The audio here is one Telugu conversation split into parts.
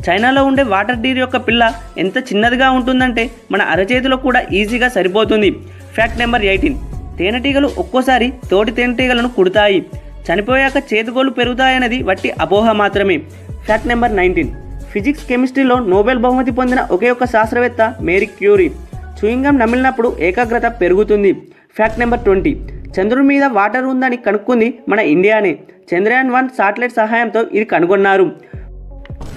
చైనాలో ఉండే వాటర్ డీర్ యొక్క పిల్ల ఎంత చిన్నదిగా ఉంటుందంటే మన అరచేతిలో కూడా ఈజీగా సరిపోతుంది. Fact number 18. తేనెటీగలు ఒక్కోసారి తోటి తేనెటీగలను కుడతాయి. చనిపోయాక చేతిగోళ్ళు పెరుగుతాయనేది వట్టి అపోహ మాత్రమే. Fact number 19. ఫిజిక్స్ కెమిస్ట్రీలో నోబెల్ బహుమతి పొందిన ఒకే ఒక్క శాస్త్రవేత్త మేరీ క్యూరీ. చూయింగం నమిలినప్పుడు ఏకాగ్రత పెరుగుతుంది. Fact number 20. చంద్రుడి మీద వాటర్ ఉందని కనుక్కుంది మన ఇండియానే. చంద్రయాన్ 1 శాటిలైట్ సహాయంతో ఇది కనుగొన్నారు.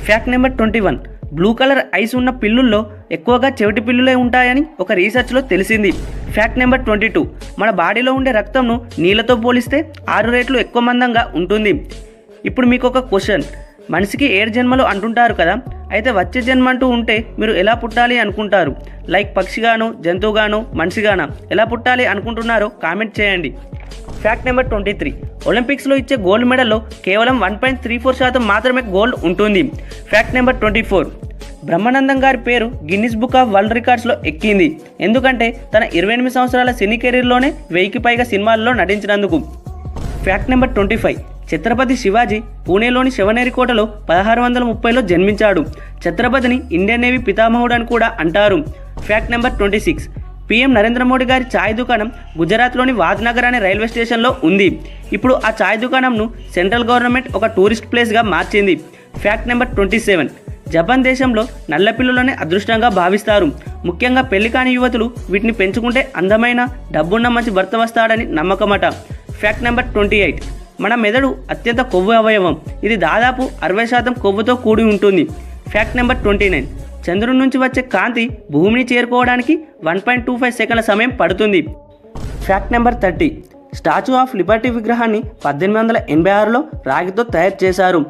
Fact number 21. Blue colour ice ఉన్న పిల్లుల్లో ఎక్కువగా చెవిటి పిల్లులే ఉంటాయని ఒక రీసెర్చ్లో తెలిసింది. Fact number 22. మన బాడీలో ఉండే రక్తంను నీళ్ళతో పోలిస్తే 6 రెట్లు ఎక్కువ మందంగా ఉంటుంది. ఇప్పుడు మీకు ఒక క్వశ్చన్. మనిషికి 7 జన్మలు అంటుంటారు కదా, అయితే వచ్చే జన్మ అంటూ ఉంటే మీరు ఎలా పుట్టాలి అనుకుంటారు? లైక్ పక్షిగాను, జంతువుగాను, మనిషిగానా ఎలా పుట్టాలి అనుకుంటున్నారో కామెంట్ చేయండి. Fact number 23. ఒలింపిక్స్లో ఇచ్చే గోల్డ్ మెడల్లో కేవలం 1.34% మాత్రమే గోల్డ్ ఉంటుంది. Fact number 24. బ్రహ్మానందం గారి పేరు గిన్నిస్ బుక్ ఆఫ్ వరల్డ్ రికార్డ్స్లో ఎక్కింది. ఎందుకంటే తన 28 సంవత్సరాల సినీ కెరీర్లోనే 1000కి పైగా సినిమాల్లో నటించినందుకు. Fact number 25. ఛత్రపతి శివాజీ పూణేలోని శివనేరి కోటలో 1630లో జన్మించాడు. ఛత్రపతిని ఇండియన్ నేవీ పితామహుడు అని కూడా అంటారు. Fact number 26. PM Narendra Modi గారి ఛాయ్ దుకాణం గుజరాత్లోని వాద్నగర్ అనే రైల్వే స్టేషన్లో ఉంది. ఇప్పుడు ఆ ఛాయ్ దుకాణంను సెంట్రల్ గవర్నమెంట్ ఒక టూరిస్ట్ ప్లేస్గా మార్చింది. Fact number 27. జపాన్ దేశంలో నల్లపిల్లులని అదృష్టంగా భావిస్తారు. ముఖ్యంగా పెళ్లి కాని యువతులు వీటిని పెంచుకుంటే అందమైన డబ్బున్న మంచి భర్త వస్తాడని నమ్మకమట. Fact number 28. మన మెదడు అత్యంత కొవ్వు అవయవం. ఇది దాదాపు 60% కొవ్వుతో కూడి ఉంటుంది. Fact number 29. చంద్రుడి నుంచి వచ్చే కాంతి భూమిని చేరుకోవడానికి 1.25 సెకండ్ల సమయం పడుతుంది. Fact number 30. Statue of Liberty విగ్రహాన్ని 1886లో రాగితో తయారు చేశారు.